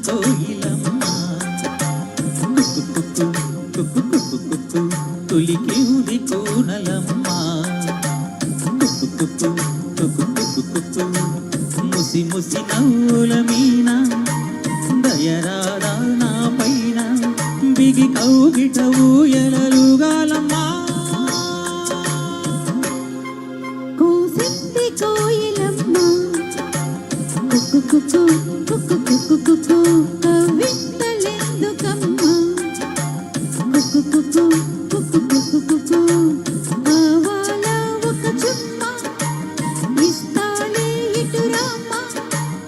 కోయిలమ్మ తొలికింది కోనలమ్మ ముసి ముసి నవ్వుల మీన దయరాదా నా పైన బిగి కౌగిట ఊయలలుగాలమ్మా కూసింది కోయిలమ్మ కుక్కు కుక్కు కుక్కు కుక్కు కుక్కు కవింతలెందుకమ్మ కుక్కు కుక్కు కుక్కు కుక్కు కుక్కు కావాలా ఒక చుమ్మ ఇస్తాలే ఇటు రామ్మ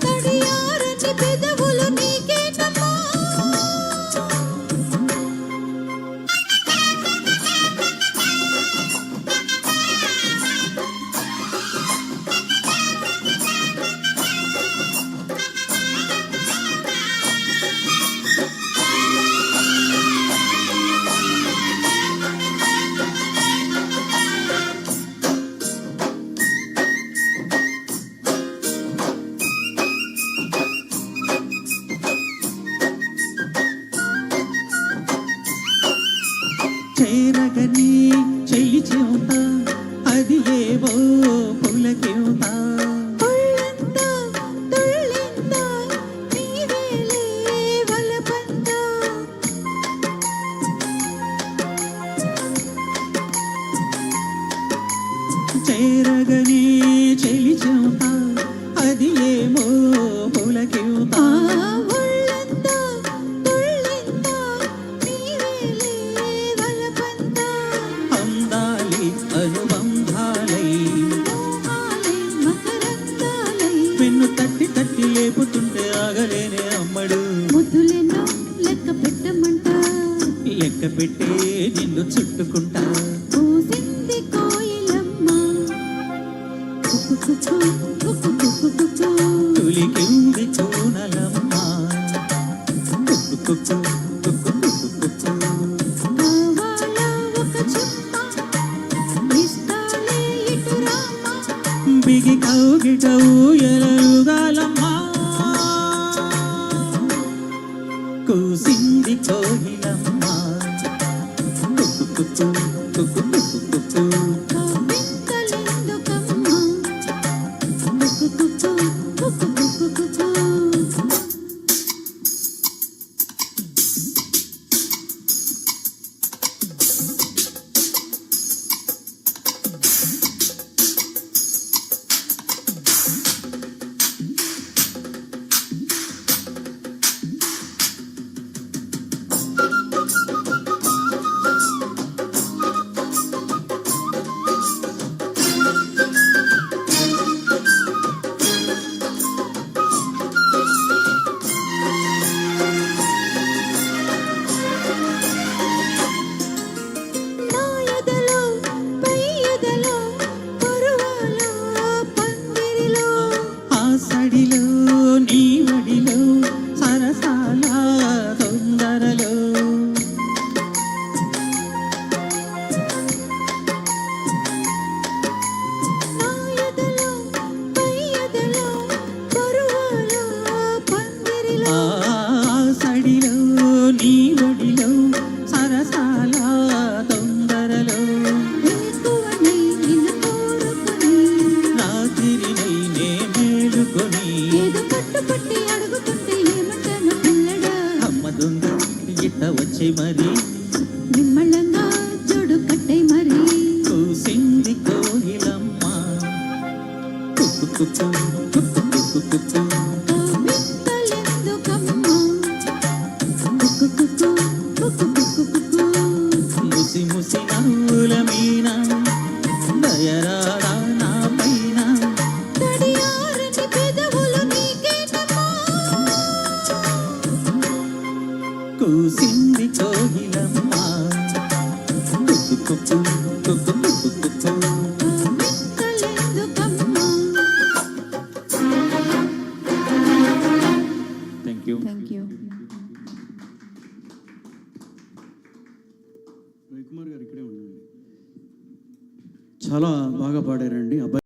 తడియారని పెదవులు నీకేనమ్మా చేరగని చెయ్యి చెవుత అది ఏవో పులకెవుత ఒళ్ళంతా తుళ్ళింతా నీవేలే వలపంతా చేరగని చెలి చెవుత అది ఏమో పులకెవుత ఒళ్ళంతా తుళ్ళింతా నీవేలే వలపంతా అందాలి అనుబంధాలై మోహాలై మకరందాలై పెన్ను తట్టి తట్టి లేపుతుంటే ఆగలేనే అమ్మడు ముద్దులెన్నో లెక్క పెట్టమంట లెక్క పెట్టే నిన్ను చుట్టుకుంటా కూసింది కోయిలమ్మ కుక్కు కుక్కు కుక్కు కుక్కు కుక్కు తొలికింది కోనలమ్మ కుక్కు కుక్కు కుక్కు కుక్కు కుక్కు కావాలా ఒక చుమ్మ ఇస్తాలే ఇటు రామ్మ బిగి కౌగిట ఊయలలుగాలమ్మా కూసింది కోయిలమ్మ కుక్కు కుక్కు కుక్కు కుక్కు కుక్కు కవింతలెందుకమ్మ కుక్కు కుక్కు కుక్కు కుక్కు కుక్కు నా ఎదలో పై ఎదలో పరువాల పందిరిలో ఆ సడిలో నీ వడిలో సరసాల తొందరలో నా ఎదలో పై ఎదలో పరువాల పందిరిలో ఆ సడిలో నీ వడిలో సరసాల తొందరలో ఎక్కువని నిన్ను కోరుకుని రాత్రినై నే మేలుకొని ఏదో పట్టుపట్టి అడుగుతుంటే ఏమంటాను పిల్లడా అమ్మ దొంగ ఇట్ట వచ్చే మరి నిమ్మళంగా జోడు కట్టై మరి కూసింది కోయిలమ్మ కుక్కు కుక్కు కుక్కు కుక్కు కుక్కు కవింతలెందుకమ్మ కుక్కు కుక్కు కుక్కు కుక్కు కుక్కు ముసి ముసి నవ్వుల మీన దయరాదా నా పైన తడియారని పెదవులు నీకేనమ్మా కూసింది కోయిలమ్మ కుక్కు కుక్కు కుక్కు కుక్కు కుక్కు కవింతలెందుకమ్మ thank you thank you Ravikumar గారు ఇక్కడే ఉండండి. చాలా బాగా పాడారండి అబ్బాయి.